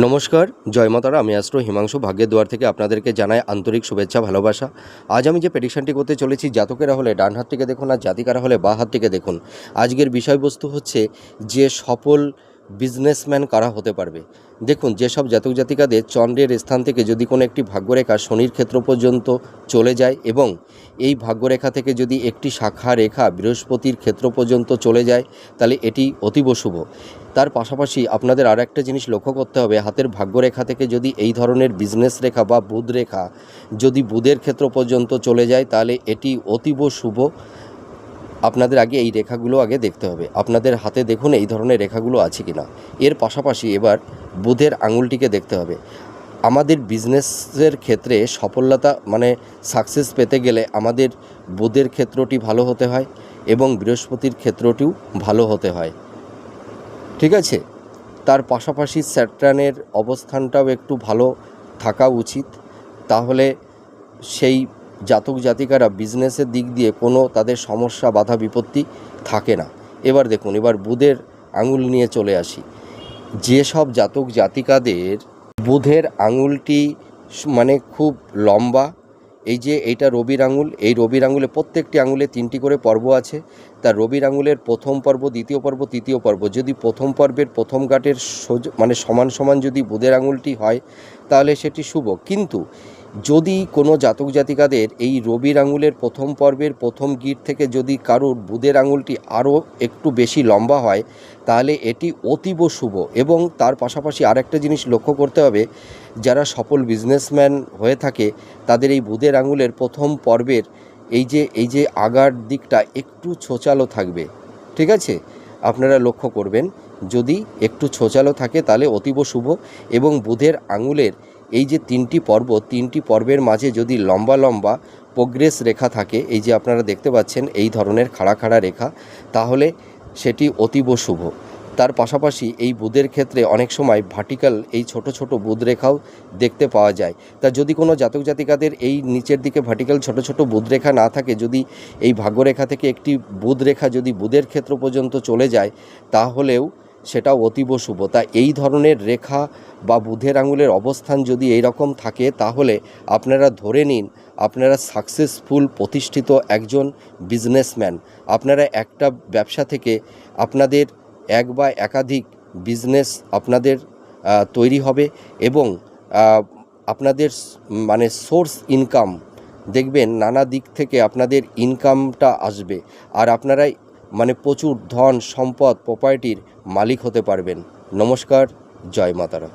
নমস্কার, জয় মাতারা। আমি অ্যাস্ট্রো হিমাংশু ভাগ্যের দুয়ার থেকে আপনাদেরকে জানাই আন্তরিক শুভেচ্ছা, ভালোবাসা। আজ আমি যে প্রেডিকশনটি করতে চলেছি, জাতকেরা হলে ডান হাত থেকে দেখুন আর জাতিকারা হলে বাঁ হাত থেকে দেখুন। আজকের বিষয়বস্তু হচ্ছে যে সফল বিজনেসম্যান কারা হতে পারবে। দেখুন, যেসব জাতক জাতিকাদের চন্দ্রের স্থান থেকে যদি কোনো একটি ভাগ্যরেখা শনির ক্ষেত্র পর্যন্ত চলে যায় এবং এই ভাগ্যরেখা থেকে যদি একটি শাখা রেখা বৃহস্পতির ক্ষেত্র পর্যন্ত চলে যায়, তাহলে এটি অতীব শুভ। তার পাশাপাশি আপনাদের আর একটা জিনিস লক্ষ্য করতে হবে, হাতের ভাগ্যরেখা থেকে যদি এই ধরনের বিজনেস রেখা বা বুধ রেখা যদি বুধের ক্ষেত্র পর্যন্ত চলে যায়, তাহলে এটি অতীব শুভ। আপনাদের আগে এই রেখাগুলো আগে দেখতে হবে, আপনাদের হাতে দেখুন এই ধরনের রেখাগুলো আছে কি না। এর পাশাপাশি এবার বুধের আঙুলটিকে দেখতে হবে। আমাদের বিজনেসের ক্ষেত্রে সফলতা মানে সাকসেস পেতে গেলে আমাদের বুধের ক্ষেত্রটি ভালো হতে হয় এবং বৃহস্পতির ক্ষেত্রটিও ভালো হতে হয়, ঠিক আছে। তার পাশাপাশি স্যাটার্নের অবস্থানটাও একটু ভালো থাকা উচিত, তাহলে সেই জাতক জাতিকারা বিজনেসের দিক দিয়ে কোনো তাদের সমস্যা বাধা বিপত্তি থাকে না। এবার দেখুন, এবার বুধের আঙুল নিয়ে চলে আসি। যেসব জাতক জাতিকাদের বুধের আঙুলটি মানে খুব লম্বা, এই যে এইটা রবির আঙুল, এই রবির আঙুলে প্রত্যেকটি আঙুলে 3টি করে পর্ব আছে। তার রবির আঙুলের প্রথম পর্ব, দ্বিতীয় পর্ব, তৃতীয় পর্ব, যদি প্রথম পর্বের প্রথম গাঁটের মানে সমান সমান যদি বুধের আঙুলটি হয়, তাহলে সেটি শুভ। কিন্তু যদি কোনো জাতক জাতিকাদের এই রবির আঙুলের প্রথম পর্বের প্রথম গিট থেকে যদি কারোর বুধের আঙুলটি আরও একটু বেশি লম্বা হয়, তাহলে এটি অতীব শুভ। এবং তার পাশাপাশি আরেকটা জিনিস লক্ষ্য করতে হবে, যারা সফল বিজনেসম্যান হয়ে থাকে তাদের এই বুধের আঙুলের প্রথম পর্বের এই যে আগার দিকটা একটু ছোচালো থাকবে, ঠিক আছে। আপনারা লক্ষ্য করবেন, যদি একটু ছোচালো থাকে তাহলে অতীব শুভ। এবং বুধের আঙুলের এই যে 3টি পর্ব, 3টি পর্বের মাঝে যদি লম্বা লম্বা প্রোগ্রেস রেখা থাকে, এই যে আপনারা দেখতে পাচ্ছেন এই ধরনের খাড়া খাড়া রেখা, তাহলে সেটি অতীব শুভ। তার পাশাপাশি এই বুধের ক্ষেত্রে অনেক সময় ভার্টিক্যাল এই ছোট ছোট বুধ রেখাও দেখতে পাওয়া যায়। তা যদি কোনো জাতক জাতিকাদের এই নিচের দিকে ভার্টিক্যাল ছোট ছোট বুধ রেখা না থাকে, যদি এই ভাগ্যরেখা থেকে একটি বুধ রেখা যদি বুধের ক্ষেত্র পর্যন্ত চলে যায়, তাহলেও সেটাও অতীব শুভ। তা এই ধরনের রেখা বা বুধের আঙুলের অবস্থান যদি এই রকম থাকে, তাহলে আপনারা ধরে নিন আপনারা সাকসেসফুল প্রতিষ্ঠিত একজন বিজনেসম্যান। আপনারা একটা ব্যবসা থেকে আপনাদের এক বা একাধিক বিজনেস আপনাদের তৈরি হবে এবং আপনাদের মানে সোর্স ইনকাম দেখবেন নানা দিক থেকে আপনাদের ইনকামটা আসবে, আর আপনারাই মানে প্রচুর ধন সম্পদ প্রপার্টির মালিক হতে পারবেন। নমস্কার, জয় মাতারা।